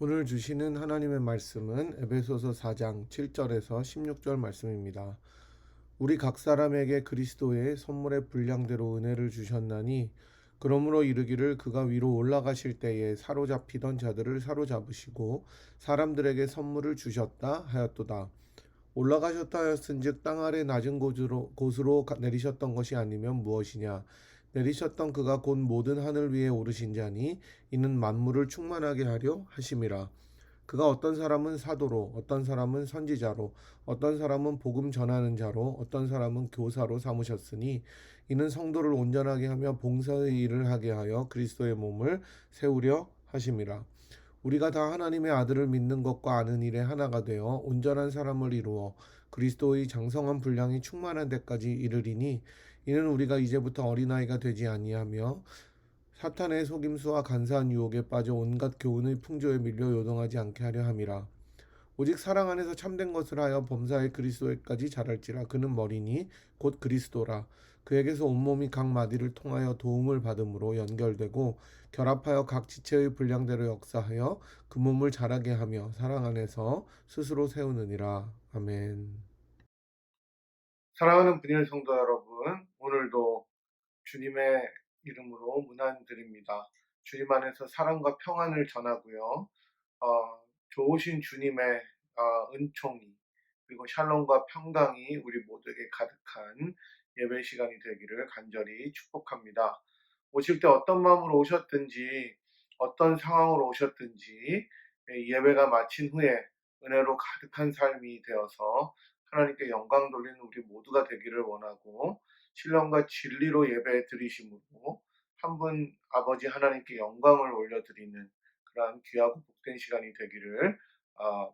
오늘 주시는 하나님의 말씀은 에베소서 4장 7절에서 16절 말씀입니다. 우리 각 사람에게 그리스도의 선물의 분량대로 은혜를 주셨나니 그러므로 이르기를 그가 위로 올라가실 때에 사로잡히던 자들을 사로잡으시고 사람들에게 선물을 주셨다 하였도다. 올라가셨다 하였은즉 땅 아래 낮은 곳으로 내리셨던 것이 아니면 무엇이냐. 내리셨던 그가 곧 모든 하늘 위에 오르신 자니 이는 만물을 충만하게 하려 하심이라. 그가 어떤 사람은 사도로, 어떤 사람은 선지자로, 어떤 사람은 복음 전하는 자로, 어떤 사람은 교사로 삼으셨으니 이는 성도를 온전하게 하며 봉사의 일을 하게 하여 그리스도의 몸을 세우려 하심이라. 우리가 다 하나님의 아들을 믿는 것과 아는 일에 하나가 되어 온전한 사람을 이루어 그리스도의 장성한 분량이 충만한 데까지 이르리니 이는 우리가 이제부터 어린아이가 되지 아니하며 사탄의 속임수와 간사한 유혹에 빠져 온갖 교훈의 풍조에 밀려 요동하지 않게 하려 함이라. 오직 사랑 안에서 참된 것을 하여 범사의 그리스도에까지 자랄지라. 그는 머리니 곧 그리스도라. 그에게서 온몸이 각 마디를 통하여 도움을 받음으로 연결되고 결합하여 각 지체의 분량대로 역사하여 그 몸을 자라게 하며 사랑 안에서 스스로 세우느니라. 아멘. 사랑하는 분일 성도 여러분, 오늘도 주님의 이름으로 문안드립니다. 주님 안에서 사랑과 평안을 전하고요. 좋으신 주님의 은총이 그리고 샬롬과 평강이 우리 모두에게 가득한 예배 시간이 되기를 간절히 축복합니다. 오실 때 어떤 마음으로 오셨든지 어떤 상황으로 오셨든지 예배가 마친 후에 은혜로 가득한 삶이 되어서 하나님께 영광 돌리는 우리 모두가 되기를 원하고 신령과 진리로 예배 드리심으로 한 분 아버지 하나님께 영광을 올려드리는 그러한 귀하고 복된 시간이 되기를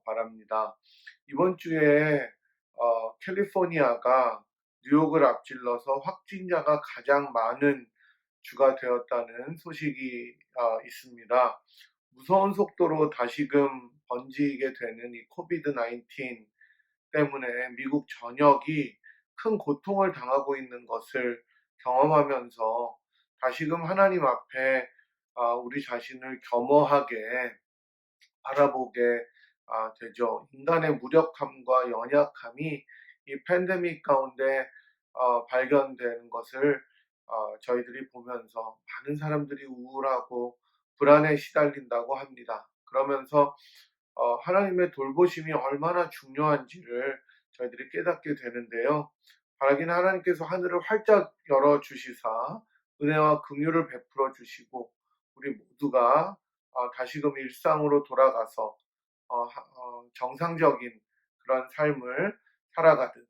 바랍니다. 이번 주에 캘리포니아가 뉴욕을 앞질러서 확진자가 가장 많은 주가 되었다는 소식이 있습니다. 무서운 속도로 다시금 번지게 되는 이 코비드 19 때문에 미국 전역이 큰 고통을 당하고 있는 것을 경험하면서 다시금 하나님 앞에 우리 자신을 겸허하게 바라보게 되죠. 인간의 무력함과 연약함이 이 팬데믹 가운데 발견되는 것을 저희들이 보면서 많은 사람들이 우울하고 불안에 시달린다고 합니다. 그러면서 하나님의 돌보심이 얼마나 중요한지를 저희들이 깨닫게 되는데요. 바라기는 하나님께서 하늘을 활짝 열어주시사 은혜와 긍휼을 베풀어 주시고 우리 모두가 다시금 일상으로 돌아가서 정상적인 그런 삶을 살아가듯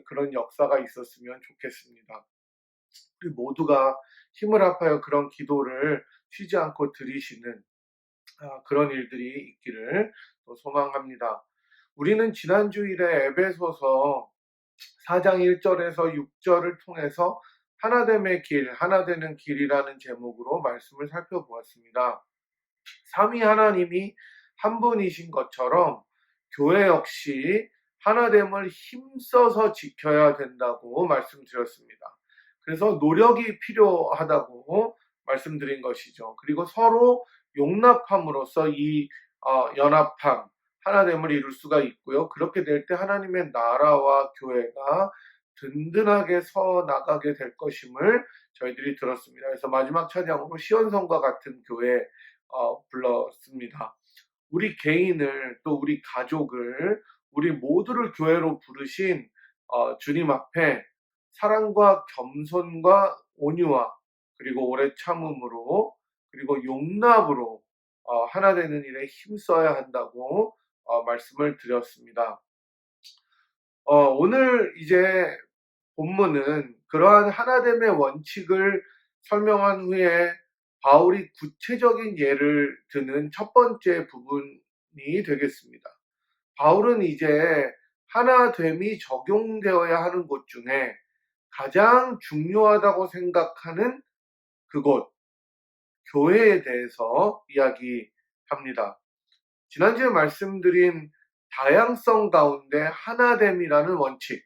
그런 역사가 있었으면 좋겠습니다. 우리 모두가 힘을 합하여 그런 기도를 쉬지 않고 드리시는 그런 일들이 있기를 또 소망합니다. 우리는 지난 주일에 에베소서 4장 1절에서 6절을 통해서 하나됨의 길, 하나 되는 길이라는 제목으로 말씀을 살펴보았습니다. 삼위 하나님이 한 분이신 것처럼 교회 역시 하나됨을 힘써서 지켜야 된다고 말씀드렸습니다. 그래서 노력이 필요하다고 말씀드린 것이죠. 그리고 서로 용납함으로써 이 연합함, 하나됨을 이룰 수가 있고요. 그렇게 될 때 하나님의 나라와 교회가 든든하게 서 나가게 될 것임을 저희들이 들었습니다. 그래서 마지막 찬양으로 시온성과 같은 교회 불렀습니다. 우리 개인을 또 우리 가족을 우리 모두를 교회로 부르신 주님 앞에 사랑과 겸손과 온유와 그리고 오래 참음으로 그리고 용납으로 하나 되는 일에 힘써야 한다고 말씀을 드렸습니다. 오늘 이제 본문은 그러한 하나됨의 원칙을 설명한 후에 바울이 구체적인 예를 드는 첫 번째 부분이 되겠습니다. 바울은 이제 하나됨이 적용되어야 하는 곳 중에 가장 중요하다고 생각하는 그곳, 교회에 대해서 이야기합니다. 지난주에 말씀드린 다양성 가운데 하나됨이라는 원칙,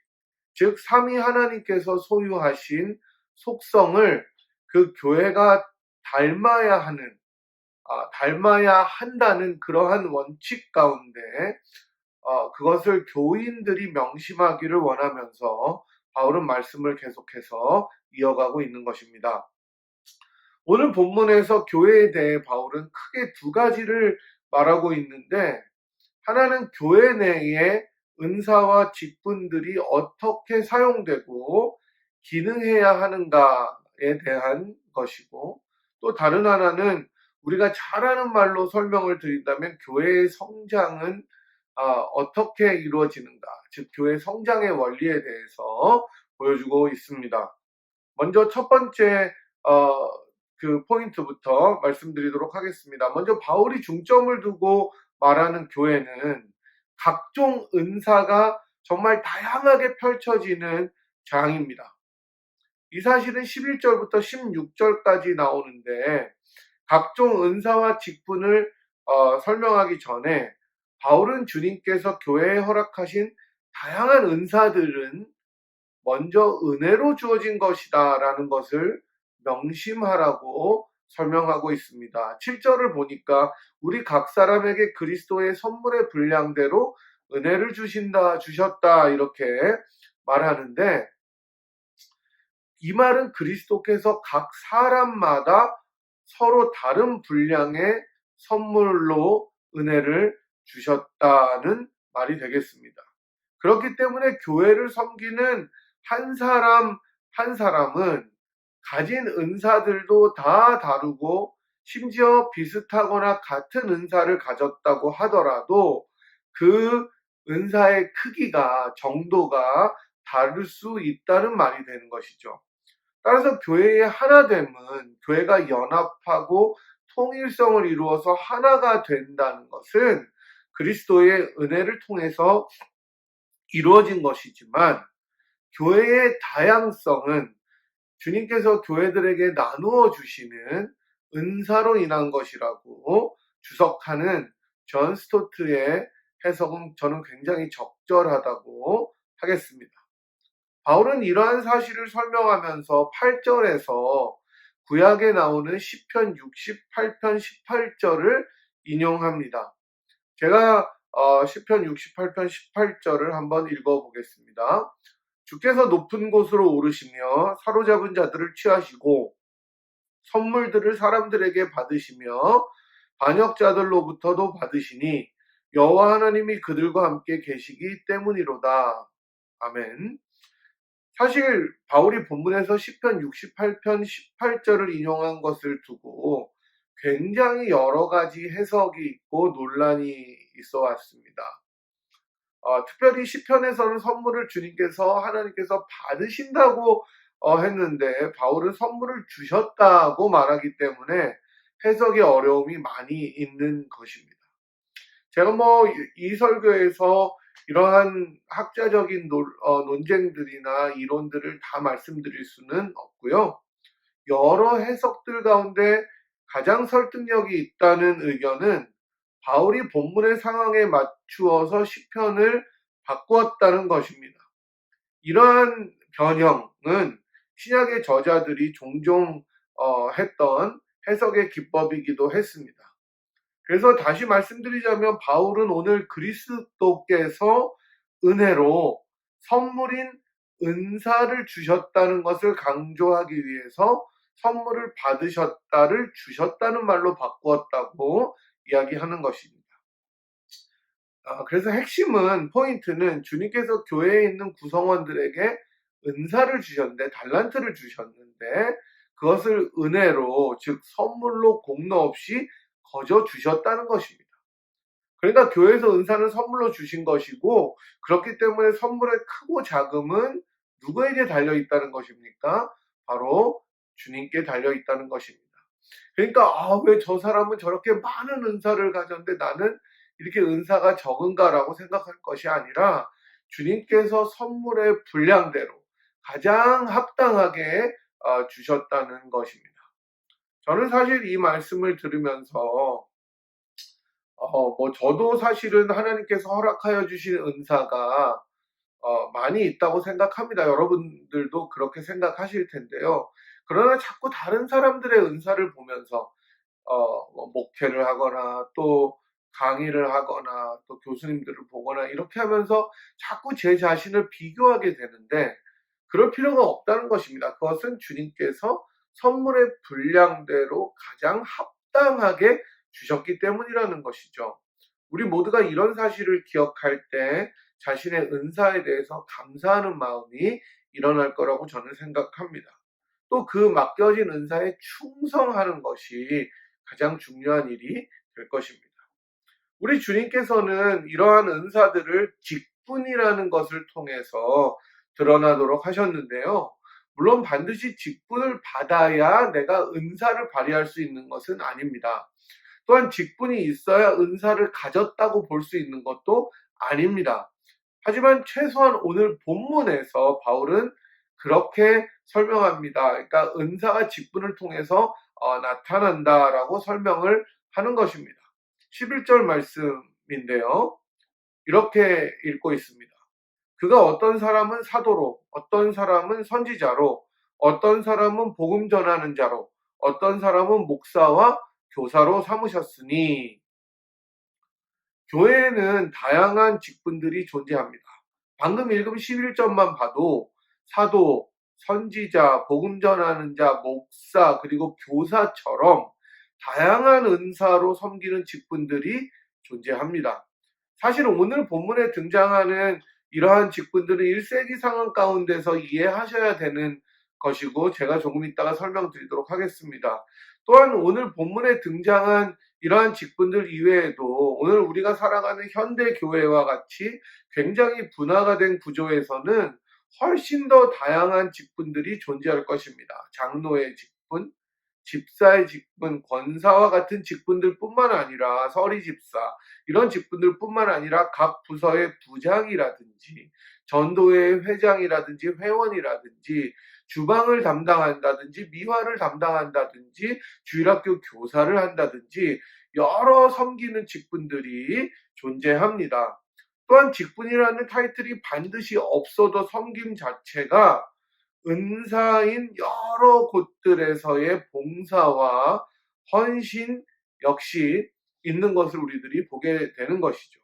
즉 삼위 하나님께서 소유하신 속성을 그 교회가 닮아야 하는 닮아야 한다는 그러한 원칙 가운데 그것을 교인들이 명심하기를 원하면서 바울은 말씀을 계속해서 이어가고 있는 것입니다. 오늘 본문에서 교회에 대해 바울은 크게 두 가지를 말하고 있는데, 하나는 교회 내에 은사와 직분들이 어떻게 사용되고 기능해야 하는가에 대한 것이고, 또 다른 하나는 우리가 잘 아는 말로 설명을 드린다면 교회의 성장은 어떻게 이루어지는가, 즉 교회 성장의 원리에 대해서 보여주고 있습니다. 먼저 첫 번째 그 포인트부터 말씀드리도록 하겠습니다. 먼저 바울이 중점을 두고 말하는 교회는 각종 은사가 정말 다양하게 펼쳐지는 장입니다. 이 사실은 11절부터 16절까지 나오는데, 각종 은사와 직분을 설명하기 전에 바울은 주님께서 교회에 허락하신 다양한 은사들은 먼저 은혜로 주어진 것이다 라는 것을 명심하라고 설명하고 있습니다. 7절을 보니까 우리 각 사람에게 그리스도의 선물의 분량대로 은혜를 주셨다 이렇게 말하는데, 이 말은 그리스도께서 각 사람마다 서로 다른 분량의 선물로 은혜를 주셨다는 말이 되겠습니다. 그렇기 때문에 교회를 섬기는 한 사람 한 사람은 가진 은사들도 다 다르고, 심지어 비슷하거나 같은 은사를 가졌다고 하더라도 그 은사의 크기가, 정도가 다를 수 있다는 말이 되는 것이죠. 따라서 교회의 하나됨은 교회가 연합하고 통일성을 이루어서 하나가 된다는 것은 그리스도의 은혜를 통해서 이루어진 것이지만, 교회의 다양성은 주님께서 교회들에게 나누어 주시는 은사로 인한 것이라고 주석하는 존 스토트의 해석은 저는 굉장히 적절하다고 하겠습니다. 바울은 이러한 사실을 설명하면서 8절에서 구약에 나오는 시편 68편 18절을 인용합니다. 제가 시편 68편 18절을 한번 읽어보겠습니다. 주께서 높은 곳으로 오르시며 사로잡은 자들을 취하시고 선물들을 사람들에게 받으시며 반역자들로부터도 받으시니 여호와 하나님이 그들과 함께 계시기 때문이로다. 아멘. 사실 바울이 본문에서 시편 68편 18절을 인용한 것을 두고 굉장히 여러 가지 해석이 있고 논란이 있어 왔습니다. 특별히 시편에서는 선물을 주님께서, 하나님께서 받으신다고 했는데 바울은 선물을 주셨다고 말하기 때문에 해석의 어려움이 많이 있는 것입니다. 제가 이 설교에서 이러한 학자적인 논쟁들이나 이론들을 다 말씀드릴 수는 없고요. 여러 해석들 가운데 가장 설득력이 있다는 의견은 바울이 본문의 상황에 맞추어서 시편을 바꾸었다는 것입니다. 이러한 변형은 신약의 저자들이 종종 했던 해석의 기법이기도 했습니다. 그래서 다시 말씀드리자면 바울은 오늘 그리스도께서 은혜로 선물인 은사를 주셨다는 것을 강조하기 위해서 선물을 받으셨다를 주셨다는 말로 바꾸었다고 이야기하는 것입니다. 그래서 핵심은, 포인트는 주님께서 교회에 있는 구성원들에게 은사를 주셨는데, 달란트를 주셨는데 그것을 은혜로, 즉 선물로 공로 없이 거저 주셨다는 것입니다. 그러니까 교회에서 은사는 선물로 주신 것이고, 그렇기 때문에 선물의 크고 작음은 누구에게 달려있다는 것입니까? 바로 주님께 달려있다는 것입니다. 그러니까 왜 저 사람은 저렇게 많은 은사를 가졌는데 나는 이렇게 은사가 적은가라고 생각할 것이 아니라, 주님께서 선물의 분량대로 가장 합당하게 주셨다는 것입니다. 저는 사실 이 말씀을 들으면서 저도 사실은 하나님께서 허락하여 주신 은사가 많이 있다고 생각합니다. 여러분들도 그렇게 생각하실 텐데요. 그러나 자꾸 다른 사람들의 은사를 보면서 뭐 목회를 하거나 또 강의를 하거나 또 교수님들을 보거나 이렇게 하면서 자꾸 제 자신을 비교하게 되는데 그럴 필요가 없다는 것입니다. 그것은 주님께서 선물의 분량대로 가장 합당하게 주셨기 때문이라는 것이죠. 우리 모두가 이런 사실을 기억할 때 자신의 은사에 대해서 감사하는 마음이 일어날 거라고 저는 생각합니다. 또 그 맡겨진 은사에 충성하는 것이 가장 중요한 일이 될 것입니다. 우리 주님께서는 이러한 은사들을 직분이라는 것을 통해서 드러나도록 하셨는데요. 물론 반드시 직분을 받아야 내가 은사를 발휘할 수 있는 것은 아닙니다. 또한 직분이 있어야 은사를 가졌다고 볼 수 있는 것도 아닙니다. 하지만 최소한 오늘 본문에서 바울은 그렇게 설명합니다. 그러니까 은사가 직분을 통해서 나타난다라고 설명을 하는 것입니다. 11절 말씀인데요. 이렇게 읽고 있습니다. 그가 어떤 사람은 사도로, 어떤 사람은 선지자로, 어떤 사람은 복음 전하는 자로, 어떤 사람은 목사와 교사로 삼으셨으니 교회에는 다양한 직분들이 존재합니다. 방금 읽은 11절만 봐도 사도, 선지자, 복음 전하는 자, 목사, 그리고 교사처럼 다양한 은사로 섬기는 직분들이 존재합니다. 사실 오늘 본문에 등장하는 이러한 직분들은 1세기 상황 가운데서 이해하셔야 되는 것이고 제가 조금 이따가 설명드리도록 하겠습니다. 또한 오늘 본문에 등장한 이러한 직분들 이외에도 오늘 우리가 살아가는 현대 교회와 같이 굉장히 분화가 된 구조에서는 훨씬 더 다양한 직분들이 존재할 것입니다. 장로의 직분, 집사의 직분, 권사와 같은 직분들뿐만 아니라 서리 집사 이런 직분들뿐만 아니라 각 부서의 부장이라든지 전도회 회장이라든지 회원이라든지 주방을 담당한다든지 미화를 담당한다든지 주일학교 교사를 한다든지 여러 섬기는 직분들이 존재합니다. 또한 직분이라는 타이틀이 반드시 없어도 섬김 자체가 은사인 여러 곳들에서의 봉사와 헌신 역시 있는 것을 우리들이 보게 되는 것이죠.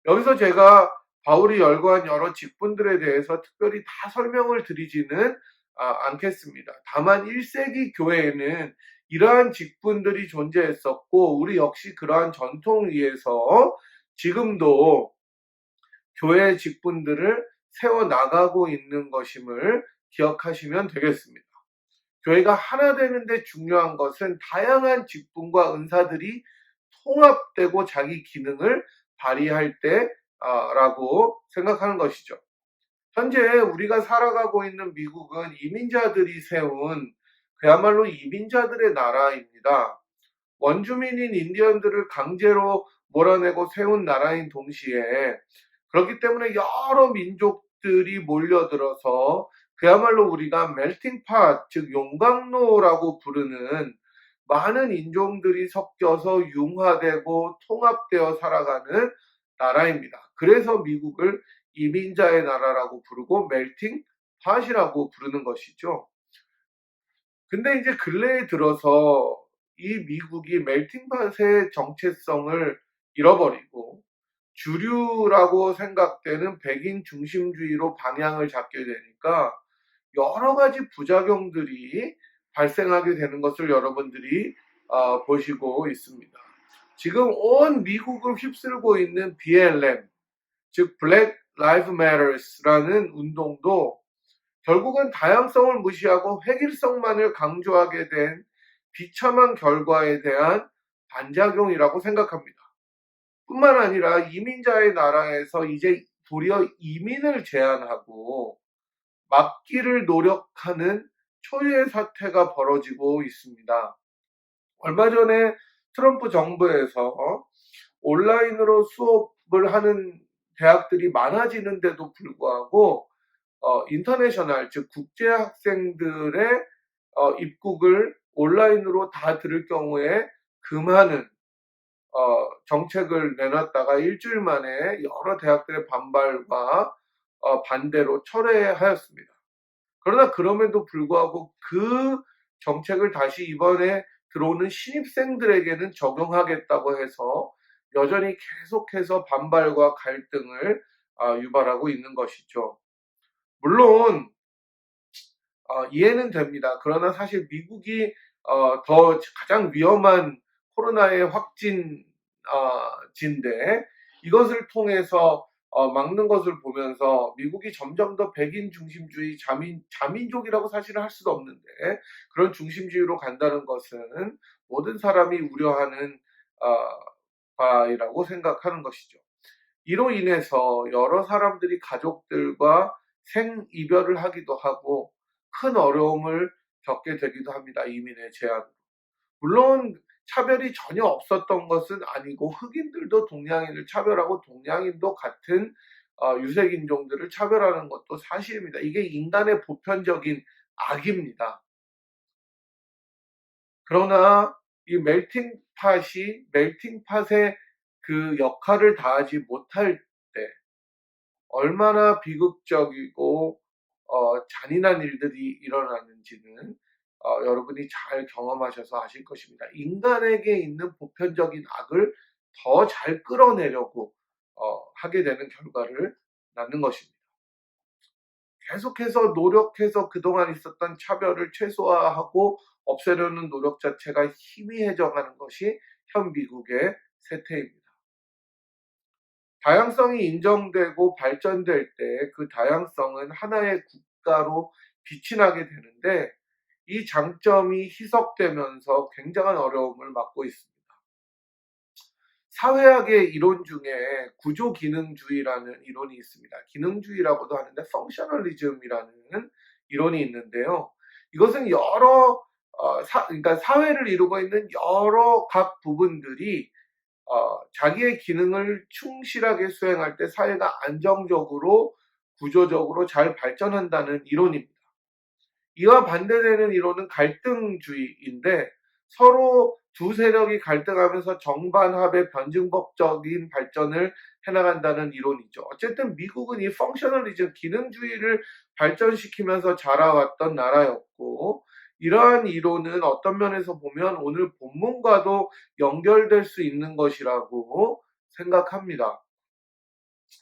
여기서 제가 바울이 열거한 여러 직분들에 대해서 특별히 다 설명을 드리지는 않겠습니다. 다만 1세기 교회에는 이러한 직분들이 존재했었고 우리 역시 그러한 전통 위에서 지금도 교회의 직분들을 세워나가고 있는 것임을 기억하시면 되겠습니다. 교회가 하나 되는데 중요한 것은 다양한 직분과 은사들이 통합되고 자기 기능을 발휘할 때라고 생각하는 것이죠. 현재 우리가 살아가고 있는 미국은 이민자들이 세운 그야말로 이민자들의 나라입니다. 원주민인 인디언들을 강제로 몰아내고 세운 나라인 동시에 그렇기 때문에 여러 민족들이 몰려들어서 그야말로 우리가 멜팅팟, 즉 용광로라고 부르는 많은 인종들이 섞여서 융화되고 통합되어 살아가는 나라입니다. 그래서 미국을 이민자의 나라라고 부르고 멜팅팟이라고 부르는 것이죠. 근데 이제 근래에 들어서 이 미국이 멜팅팟의 정체성을 잃어버리고 주류라고 생각되는 백인 중심주의로 방향을 잡게 되니까 여러 가지 부작용들이 발생하게 되는 것을 여러분들이 보시고 있습니다. 지금 온 미국을 휩쓸고 있는 BLM, 즉 Black Lives Matter라는 운동도 결국은 다양성을 무시하고 획일성만을 강조하게 된 비참한 결과에 대한 반작용이라고 생각합니다. 뿐만 아니라 이민자의 나라에서 이제 도리어 이민을 제한하고 막기를 노력하는 초유의 사태가 벌어지고 있습니다. 얼마 전에 트럼프 정부에서 온라인으로 수업을 하는 대학들이 많아지는데도 불구하고 인터내셔널, 즉 국제 학생들의 입국을 온라인으로 다 들을 경우에 금하는 정책을 내놨다가 일주일 만에 여러 대학들의 반발과 반대로 철회하였습니다. 그러나 그럼에도 불구하고 그 정책을 다시 이번에 들어오는 신입생들에게는 적용하겠다고 해서 여전히 계속해서 반발과 갈등을 유발하고 있는 것이죠. 물론 이해는 됩니다. 그러나 사실 미국이 더 가장 위험한 코로나의 확진진데 이것을 통해서 막는 것을 보면서 미국이 점점 더 백인 중심주의, 자민족이라고 사실은 할 수도 없는데 그런 중심주의로 간다는 것은 모든 사람이 우려하는 바이라고 생각하는 것이죠. 이로 인해서 여러 사람들이 가족들과 생이별을 하기도 하고 큰 어려움을 겪게 되기도 합니다. 이민의 제한으로. 물론 차별이 전혀 없었던 것은 아니고 흑인들도 동양인을 차별하고 동양인도 같은 유색인종들을 차별하는 것도 사실입니다. 이게 인간의 보편적인 악입니다. 그러나 이 멜팅팟의 그 역할을 다하지 못할 때 얼마나 비극적이고 잔인한 일들이 일어나는지는 여러분이 잘 경험하셔서 아실 것입니다. 인간에게 있는 보편적인 악을 더 잘 끌어내려고 하게 되는 결과를 낳는 것입니다. 계속해서 노력해서 그동안 있었던 차별을 최소화하고 없애려는 노력 자체가 희미해져가는 것이 현 미국의 세태입니다. 다양성이 인정되고 발전될 때 그 다양성은 하나의 국가로 빛이 나게 되는데 이 장점이 희석되면서 굉장한 어려움을 맞고 있습니다. 사회학의 이론 중에 구조기능주의라는 이론이 있습니다. 기능주의라고도 하는데 펑셔널리즘이라는 이론이 있는데요. 이것은 그러니까 사회를 이루고 있는 여러 각 부분들이 자기의 기능을 충실하게 수행할 때 사회가 안정적으로 구조적으로 잘 발전한다는 이론입니다. 이와 반대되는 이론은 갈등주의인데 서로 두 세력이 갈등하면서 정반합의 변증법적인 발전을 해나간다는 이론이죠. 어쨌든 미국은 이 펑셔널리즘, 기능주의를 발전시키면서 자라왔던 나라였고 이러한 이론은 어떤 면에서 보면 오늘 본문과도 연결될 수 있는 것이라고 생각합니다.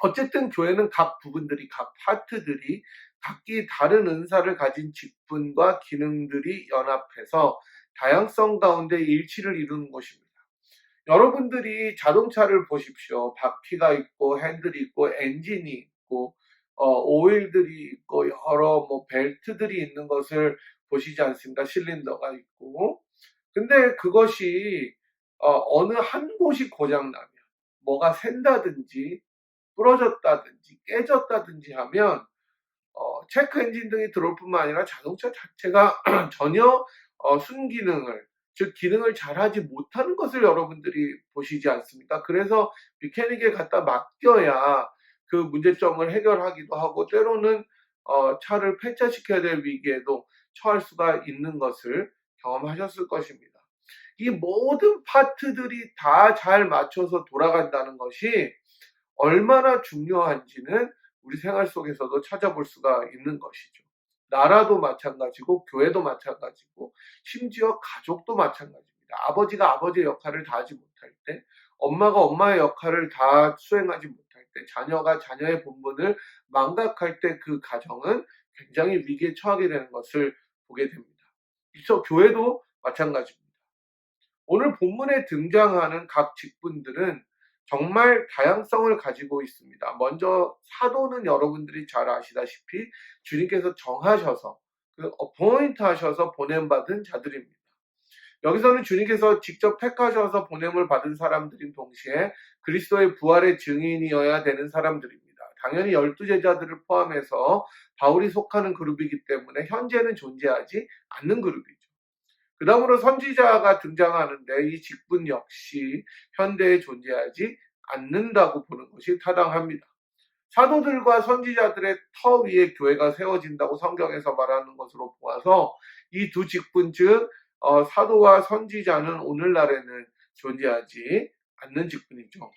어쨌든 교회는 각 부분들이, 각 파트들이 각기 다른 은사를 가진 직분과 기능들이 연합해서 다양성 가운데 일치를 이루는 것입니다. 여러분들이 자동차를 보십시오. 바퀴가 있고 핸들이 있고 엔진이 있고 오일들이 있고 여러 벨트들이 있는 것을 보시지 않습니까? 실린더가 있고. 근데 그것이 어느 한 곳이 고장나면 뭐가 샌다든지 부러졌다든지 깨졌다든지 하면 체크 엔진 등이 들어올 뿐만 아니라 자동차 자체가 전혀 순기능을, 즉 기능을 잘하지 못하는 것을 여러분들이 보시지 않습니까? 그래서 미케닉에 갖다 맡겨야 그 문제점을 해결하기도 하고 때로는 차를 폐차시켜야 될 위기에도 처할 수가 있는 것을 경험하셨을 것입니다. 이 모든 파트들이 다 잘 맞춰서 돌아간다는 것이 얼마나 중요한지는 우리 생활 속에서도 찾아볼 수가 있는 것이죠. 나라도 마찬가지고 교회도 마찬가지고 심지어 가족도 마찬가지입니다. 아버지가 아버지의 역할을 다하지 못할 때, 엄마가 엄마의 역할을 다 수행하지 못할 때, 자녀가 자녀의 본분을 망각할 때 그 가정은 굉장히 위기에 처하게 되는 것을 보게 됩니다. 그래서 교회도 마찬가지입니다. 오늘 본문에 등장하는 각 직분들은 정말 다양성을 가지고 있습니다. 먼저 사도는 여러분들이 잘 아시다시피 주님께서 정하셔서 어포인트 하셔서 보냄받은 자들입니다. 여기서는 주님께서 직접 택하셔서 보냄을 받은 사람들인 동시에 그리스도의 부활의 증인이어야 되는 사람들입니다. 당연히 12제자들을 포함해서 바울이 속하는 그룹이기 때문에 현재는 존재하지 않는 그룹이죠. 그 다음으로 선지자가 등장하는데 이 직분 역시 현대에 존재하지 않는다고 보는 것이 타당합니다. 사도들과 선지자들의 터 위에 교회가 세워진다고 성경에서 말하는 것으로 보아서 이 두 직분 즉 사도와 선지자는 오늘날에는 존재하지 않는 직분이죠.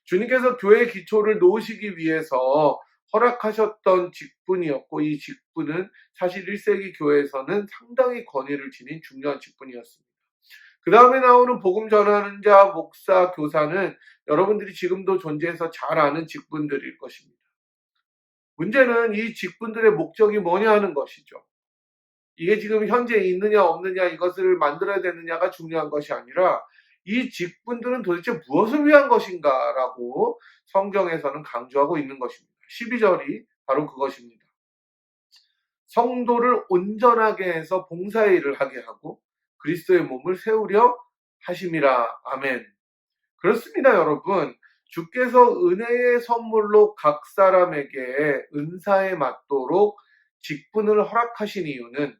주님께서 교회의 기초를 놓으시기 위해서 허락하셨던 직분이었고 이 직분은 사실 1세기 교회에서는 상당히 권위를 지닌 중요한 직분이었습니다. 그 다음에 나오는 복음 전하는 자, 목사, 교사는 여러분들이 지금도 존재해서 잘 아는 직분들일 것입니다. 문제는 이 직분들의 목적이 뭐냐 하는 것이죠. 이게 지금 현재 있느냐 없느냐 이것을 만들어야 되느냐가 중요한 것이 아니라 이 직분들은 도대체 무엇을 위한 것인가라고 성경에서는 강조하고 있는 것입니다. 12절이 바로 그것입니다. 성도를 온전하게 해서 봉사의 일을 하게 하고 그리스도의 몸을 세우려 하심이라. 아멘. 그렇습니다, 여러분. 주께서 은혜의 선물로 각 사람에게 은사에 맞도록 직분을 허락하신 이유는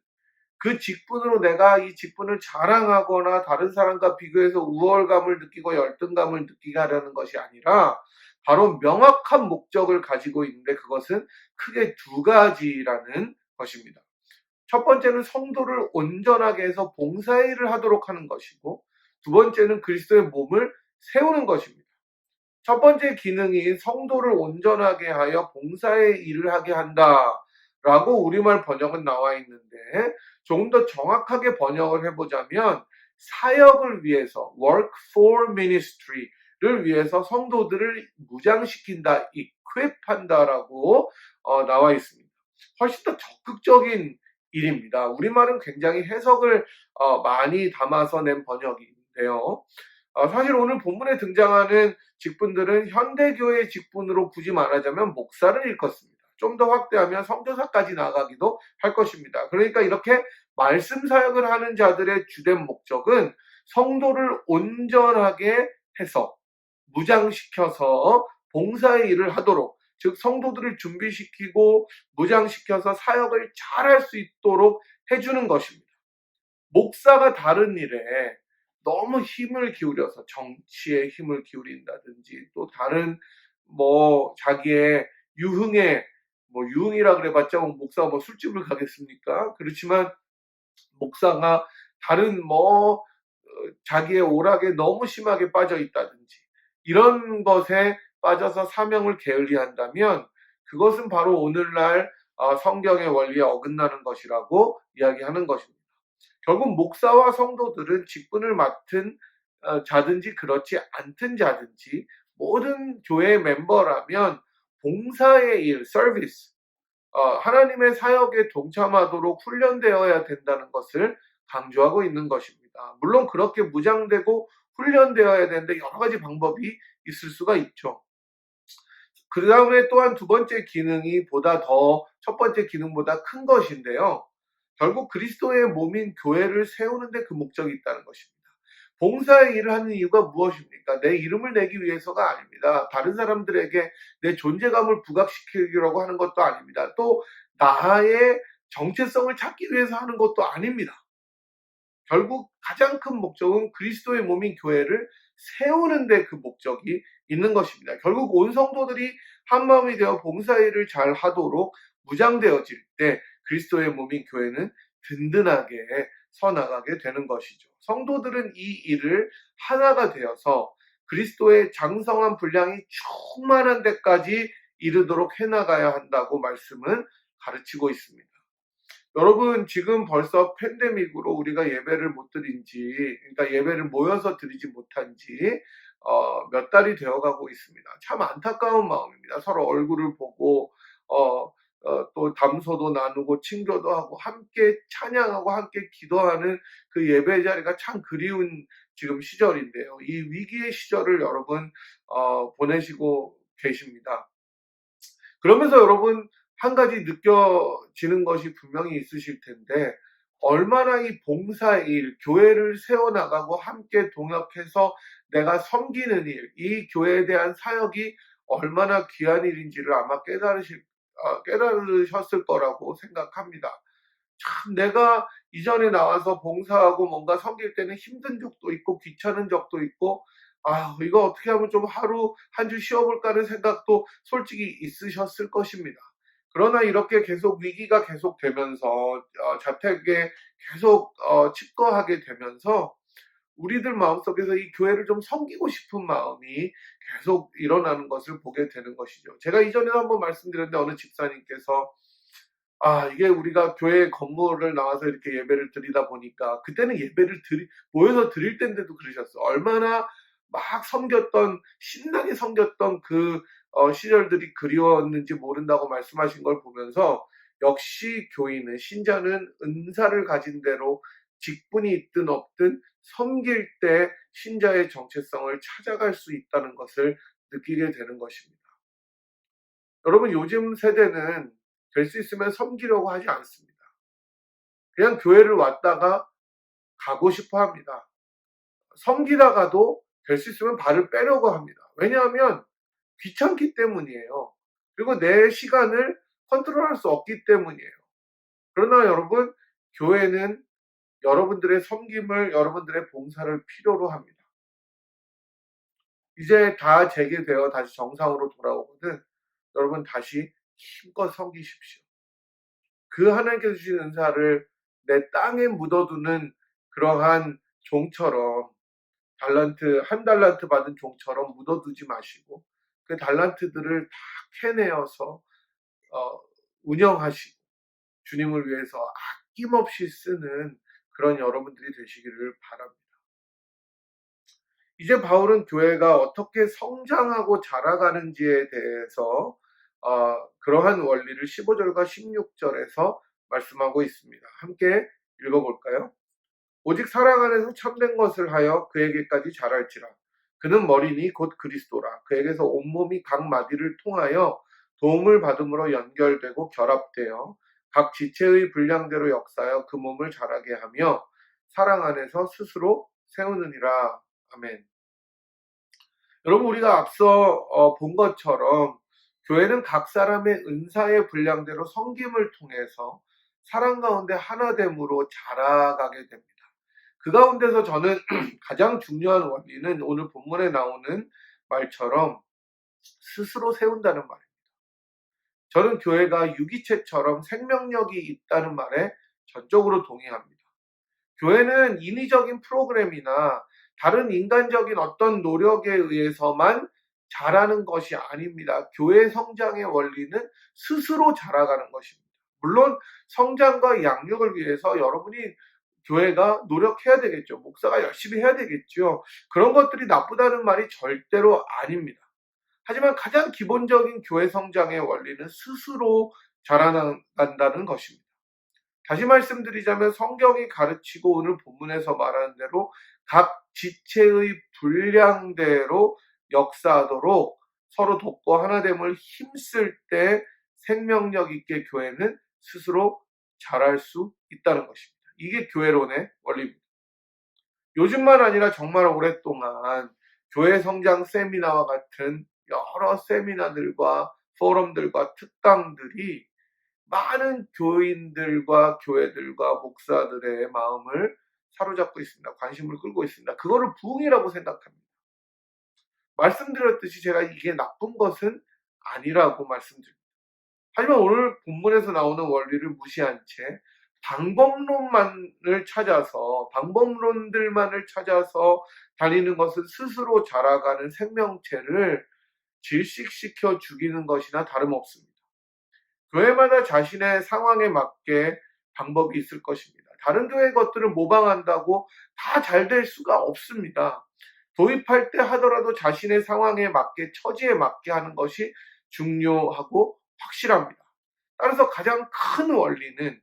그 직분으로 내가 이 직분을 자랑하거나 다른 사람과 비교해서 우월감을 느끼고 열등감을 느끼게 하려는 것이 아니라 바로 명확한 목적을 가지고 있는데 그것은 크게 두 가지라는 것입니다. 첫 번째는 성도를 온전하게 해서 봉사의 일을 하도록 하는 것이고 두 번째는 그리스도의 몸을 세우는 것입니다. 첫 번째 기능이 성도를 온전하게 하여 봉사의 일을 하게 한다라고 우리말 번역은 나와 있는데 조금 더 정확하게 번역을 해보자면 사역을 위해서 work for ministry를 위해서 성도들을 무장시킨다, equip한다라고 나와 있습니다. 훨씬 더 적극적인 일입니다. 우리말은 굉장히 해석을 많이 담아서 낸 번역인데요. 사실 오늘 본문에 등장하는 직분들은 현대교회의 직분으로 굳이 말하자면 목사를 일컫습니다. 좀 더 확대하면 선교사까지 나가기도 할 것입니다. 그러니까 이렇게 말씀 사역을 하는 자들의 주된 목적은 성도를 온전하게 해서 무장시켜서 봉사의 일을 하도록, 즉 성도들을 준비시키고 무장시켜서 사역을 잘할 수 있도록 해주는 것입니다. 목사가 다른 일에 너무 힘을 기울여서 정치에 힘을 기울인다든지 또 다른 자기의 유흥에 유흥이라 그래봤자 목사가 술집을 가겠습니까? 그렇지만 목사가 다른 자기의 오락에 너무 심하게 빠져 있다든지 이런 것에 빠져서 사명을 게을리한다면 그것은 바로 오늘날 성경의 원리에 어긋나는 것이라고 이야기하는 것입니다. 결국 목사와 성도들은 직분을 맡은 자든지 그렇지 않든 자든지 모든 교회 멤버라면 봉사의 일, 서비스, 하나님의 사역에 동참하도록 훈련되어야 된다는 것을 강조하고 있는 것입니다. 물론 그렇게 무장되고 훈련되어야 되는데 여러 가지 방법이 있을 수가 있죠. 그 다음에 또한 두 번째 기능이 보다 더 첫 번째 기능보다 큰 것인데요. 결국 그리스도의 몸인 교회를 세우는데 그 목적이 있다는 것입니다. 봉사의 일을 하는 이유가 무엇입니까? 내 이름을 내기 위해서가 아닙니다. 다른 사람들에게 내 존재감을 부각시키려고 하는 것도 아닙니다. 또 나의 정체성을 찾기 위해서 하는 것도 아닙니다. 결국 가장 큰 목적은 그리스도의 몸인 교회를 세우는데 그 목적이 있는 것입니다. 결국 온 성도들이 한 마음이 되어 봉사일을 잘 하도록 무장되어질 때 그리스도의 몸인 교회는 든든하게 서나가게 되는 것이죠. 성도들은 이 일을 하나가 되어서 그리스도의 장성한 분량이 충만한 데까지 이르도록 해나가야 한다고 말씀은 가르치고 있습니다. 여러분 지금 벌써 팬데믹으로 우리가 예배를 못 드린 지, 그러니까 예배를 모여서 드리지 못한 지 몇 달이 되어가고 있습니다. 참 안타까운 마음입니다. 서로 얼굴을 보고 또 담소도 나누고 친교도 하고 함께 찬양하고 함께 기도하는 그 예배 자리가 참 그리운 지금 시절인데요. 이 위기의 시절을 여러분 보내시고 계십니다. 그러면서 여러분 한 가지 느껴지는 것이 분명히 있으실 텐데 얼마나 이 봉사일, 교회를 세워나가고 함께 동역해서 내가 섬기는 일, 이 교회에 대한 사역이 얼마나 귀한 일인지를 아마 깨달으셨을 거라고 생각합니다. 참 내가 이전에 나와서 봉사하고 뭔가 섬길 때는 힘든 적도 있고 귀찮은 적도 있고 이거 어떻게 하면 좀 하루 한 주 쉬어볼까 하는 생각도 솔직히 있으셨을 것입니다. 그러나 이렇게 계속 위기가 계속되면서 자택에 계속 집거하게 되면서 우리들 마음속에서 이 교회를 좀 섬기고 싶은 마음이 계속 일어나는 것을 보게 되는 것이죠. 제가 이전에도 한번 말씀드렸는데 어느 집사님께서 이게 우리가 교회 건물을 나와서 이렇게 예배를 드리다 보니까 그때는 예배를 모여서 드릴 때인데도 그러셨어. 얼마나 막 섬겼던 신나게 섬겼던 그 시절들이 그리웠는지 모른다고 말씀하신 걸 보면서 역시 교인은 신자는 은사를 가진 대로 직분이 있든 없든 섬길 때 신자의 정체성을 찾아갈 수 있다는 것을 느끼게 되는 것입니다. 여러분 요즘 세대는 될 수 있으면 섬기려고 하지 않습니다. 그냥 교회를 왔다가 가고 싶어 합니다. 섬기다가도 될 수 있으면 발을 빼려고 합니다. 왜냐하면 귀찮기 때문이에요. 그리고 내 시간을 컨트롤할 수 없기 때문이에요. 그러나 여러분, 교회는 여러분들의 섬김을, 여러분들의 봉사를 필요로 합니다. 이제 다 재개되어 다시 정상으로 돌아오거든 여러분 다시 힘껏 섬기십시오. 그 하나님께서 주신 은사를 내 땅에 묻어두는 그러한 종처럼 한 달란트 받은 종처럼 묻어두지 마시고 그 달란트들을 다 캐내어서 어, 운영하시고 주님을 위해서 아낌없이 쓰는 그런 여러분들이 되시기를 바랍니다. 이제 바울은 교회가 어떻게 성장하고 자라가는지에 대해서 그러한 원리를 15절과 16절에서 말씀하고 있습니다. 함께 읽어볼까요? 오직 사랑 안에서 참된 것을 하여 그에게까지 자랄지라. 그는 머리니 곧 그리스도라. 그에게서 온몸이 각 마디를 통하여 도움을 받음으로 연결되고 결합되어 각 지체의 분량대로 역사하여 그 몸을 자라게 하며 사랑 안에서 스스로 세우느니라. 아멘. 여러분 우리가 앞서 본 것처럼 교회는 각 사람의 은사의 분량대로 섬김을 통해서 사랑 가운데 하나됨으로 자라가게 됩니다. 그 가운데서 저는 가장 중요한 원리는 오늘 본문에 나오는 말처럼 스스로 세운다는 말입니다. 저는 교회가 유기체처럼 생명력이 있다는 말에 전적으로 동의합니다. 교회는 인위적인 프로그램이나 다른 인간적인 어떤 노력에 의해서만 자라는 것이 아닙니다. 교회 성장의 원리는 스스로 자라가는 것입니다. 물론 성장과 양육을 위해서 여러분이 교회가 노력해야 되겠죠. 목사가 열심히 해야 되겠죠. 그런 것들이 나쁘다는 말이 절대로 아닙니다. 하지만 가장 기본적인 교회 성장의 원리는 스스로 자라난다는 것입니다. 다시 말씀드리자면 성경이 가르치고 오늘 본문에서 말하는 대로 각 지체의 분량대로 역사하도록 서로 돕고 하나됨을 힘쓸 때 생명력 있게 교회는 스스로 자랄 수 있다는 것입니다. 이게 교회론의 원리입니다. 요즘만 아니라 정말 오랫동안 교회 성장 세미나와 같은 여러 세미나들과 포럼들과 특강들이 많은 교인들과 교회들과 목사들의 마음을 사로잡고 있습니다. 관심을 끌고 있습니다. 그거를 부흥이라고 생각합니다. 말씀드렸듯이 제가 이게 나쁜 것은 아니라고 말씀드립니다. 하지만 오늘 본문에서 나오는 원리를 무시한 채 방법론들만을 찾아서 다니는 것은 스스로 자라가는 생명체를 질식시켜 죽이는 것이나 다름없습니다. 교회마다 자신의 상황에 맞게 방법이 있을 것입니다. 다른 교회 것들을 모방한다고 다 잘 될 수가 없습니다. 도입할 때 하더라도 자신의 상황에 맞게 처지에 맞게 하는 것이 중요하고 확실합니다. 따라서 가장 큰 원리는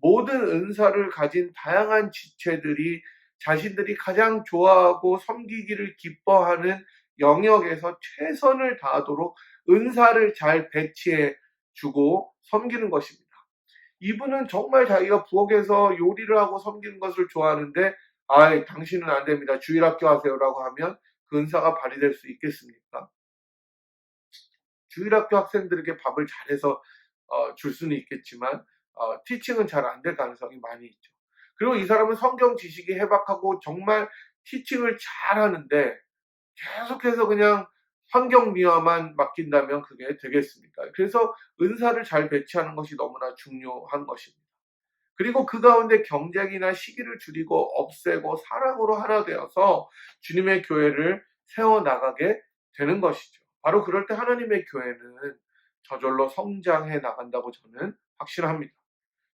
모든 은사를 가진 다양한 지체들이 자신들이 가장 좋아하고 섬기기를 기뻐하는 영역에서 최선을 다하도록 은사를 잘 배치해 주고 섬기는 것입니다. 이분은 정말 자기가 부엌에서 요리를 하고 섬기는 것을 좋아하는데 당신은 안 됩니다. 주일학교 하세요라고 하면 그 은사가 발휘될 수 있겠습니까? 주일학교 학생들에게 밥을 잘해서 줄 수는 있겠지만 티칭은 잘 안 될 가능성이 많이 있죠. 그리고 이 사람은 성경 지식이 해박하고 정말 티칭을 잘하는데 계속해서 그냥 환경 미화만 맡긴다면 그게 되겠습니까? 그래서 은사를 잘 배치하는 것이 너무나 중요한 것입니다. 그리고 그 가운데 경쟁이나 시기를 줄이고 없애고 사랑으로 하나 되어서 주님의 교회를 세워나가게 되는 것이죠. 바로 그럴 때 하나님의 교회는 저절로 성장해 나간다고 저는 확신합니다.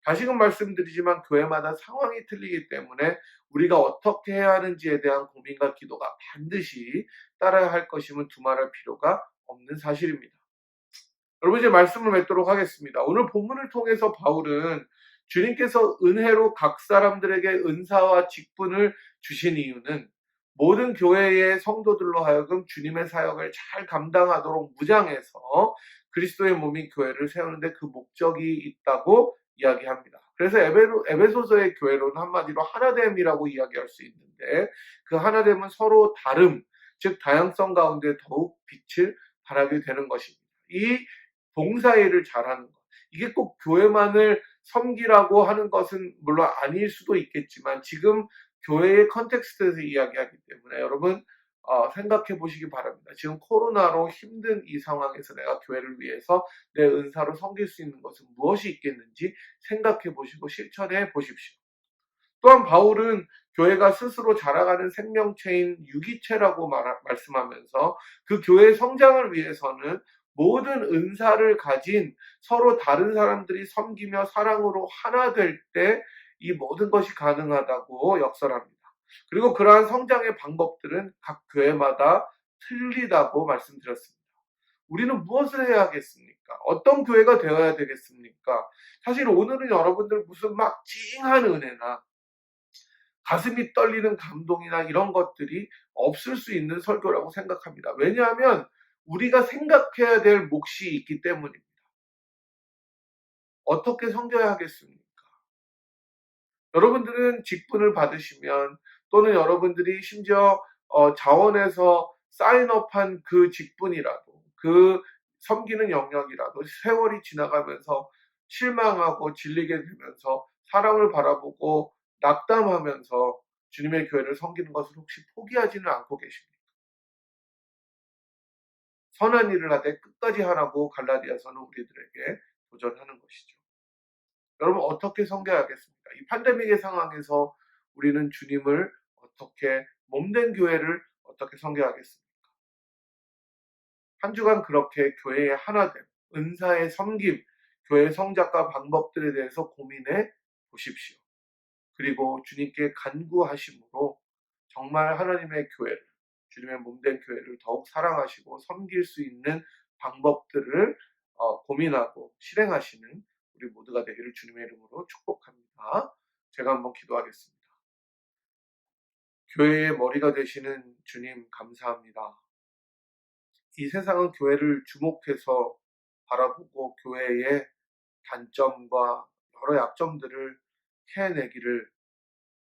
다시금 말씀드리지만 교회마다 상황이 틀리기 때문에 우리가 어떻게 해야 하는지에 대한 고민과 기도가 반드시 따라야 할 것임은 두말할 필요가 없는 사실입니다. 여러분 이제 말씀을 맺도록 하겠습니다. 오늘 본문을 통해서 바울은 주님께서 은혜로 각 사람들에게 은사와 직분을 주신 이유는 모든 교회의 성도들로 하여금 주님의 사역을 잘 감당하도록 무장해서 그리스도의 몸인 교회를 세우는 데 그 목적이 있다고 이야기합니다. 그래서 에베소서의 교회로는 한마디로 하나됨이라고 이야기할 수 있는데 그 하나됨은 서로 다름, 즉 다양성 가운데 더욱 빛을 발하게 되는 것입니다. 이 봉사일을 잘하는 것. 이게 꼭 교회만을 섬기라고 하는 것은 물론 아닐 수도 있겠지만 지금 교회의 컨텍스트에서 이야기하기 때문에 여러분 생각해 보시기 바랍니다. 지금 코로나로 힘든 이 상황에서 내가 교회를 위해서 내 은사로 섬길 수 있는 것은 무엇이 있겠는지 생각해 보시고 실천해 보십시오. 또한 바울은 교회가 스스로 자라가는 생명체인 유기체라고 말씀하면서 그 교회의 성장을 위해서는 모든 은사를 가진 서로 다른 사람들이 섬기며 사랑으로 하나 될 때 이 모든 것이 가능하다고 역설합니다. 그리고 그러한 성장의 방법들은 각 교회마다 틀리다고 말씀드렸습니다. 우리는 무엇을 해야 하겠습니까? 어떤 교회가 되어야 되겠습니까? 사실 오늘은 여러분들 무슨 막 찡한 은혜나 가슴이 떨리는 감동이나 이런 것들이 없을 수 있는 설교라고 생각합니다. 왜냐하면 우리가 생각해야 될 몫이 있기 때문입니다. 어떻게 섬겨야 하겠습니까? 여러분들은 직분을 받으시면 또는 여러분들이 심지어 자원에서 사인업한 그 직분이라도 그 섬기는 영역이라도 세월이 지나가면서 실망하고 질리게 되면서 사람을 바라보고 낙담하면서 주님의 교회를 섬기는 것을 혹시 포기하지는 않고 계십니까? 선한 일을 하되 끝까지 하라고 갈라디아서는 우리들에게 도전하는 것이죠. 여러분 어떻게 섬겨야겠습니까? 이 팬데믹의 상황에서 우리는 주님을 어떻게 몸된 교회를 어떻게 섬겨야겠습니까? 한 주간 그렇게 교회의 하나됨, 은사의 섬김, 교회 성작과 방법들에 대해서 고민해 보십시오. 그리고 주님께 간구하심으로 정말 하나님의 교회를, 주님의 몸된 교회를 더욱 사랑하시고 섬길 수 있는 방법들을 고민하고 실행하시는 우리 모두가 되기를 주님의 이름으로 축복합니다. 제가 한번 기도하겠습니다. 교회의 머리가 되시는 주님 감사합니다. 이 세상은 교회를 주목해서 바라보고 교회의 단점과 여러 약점들을 해내기를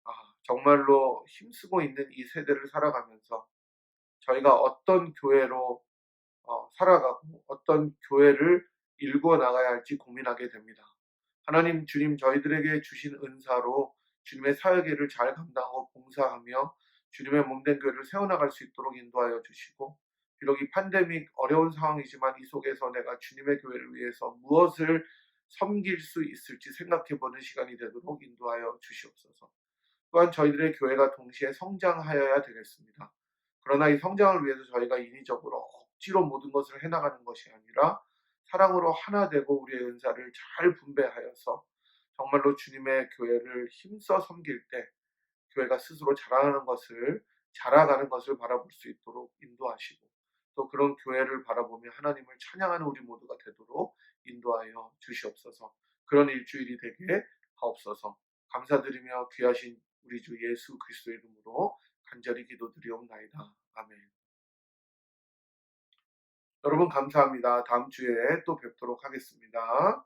아, 정말로 힘쓰고 있는 이 세대를 살아가면서 저희가 어떤 교회로 살아가고 어떤 교회를 일구어 나가야 할지 고민하게 됩니다. 하나님 주님 저희들에게 주신 은사로 주님의 사역일을 잘 감당하고 봉사하며 주님의 몸된 교회를 세워나갈 수 있도록 인도하여 주시고 비록 이 팬데믹 어려운 상황이지만 이 속에서 내가 주님의 교회를 위해서 무엇을 섬길 수 있을지 생각해보는 시간이 되도록 인도하여 주시옵소서. 또한 저희들의 교회가 동시에 성장하여야 되겠습니다. 그러나 이 성장을 위해서 저희가 인위적으로 억지로 모든 것을 해나가는 것이 아니라 사랑으로 하나 되고 우리의 은사를 잘 분배하여서 정말로 주님의 교회를 힘써 섬길 때 교회가 스스로 자라가는 것을 바라볼 수 있도록 인도하시고 또 그런 교회를 바라보며 하나님을 찬양하는 우리 모두가 되도록 인도하여 주시옵소서. 그런 일주일이 되게 하옵소서. 감사드리며 귀하신 우리 주 예수 그리스도의 이름으로 간절히 기도드리옵나이다. 아멘. 여러분 감사합니다. 다음 주에 또 뵙도록 하겠습니다.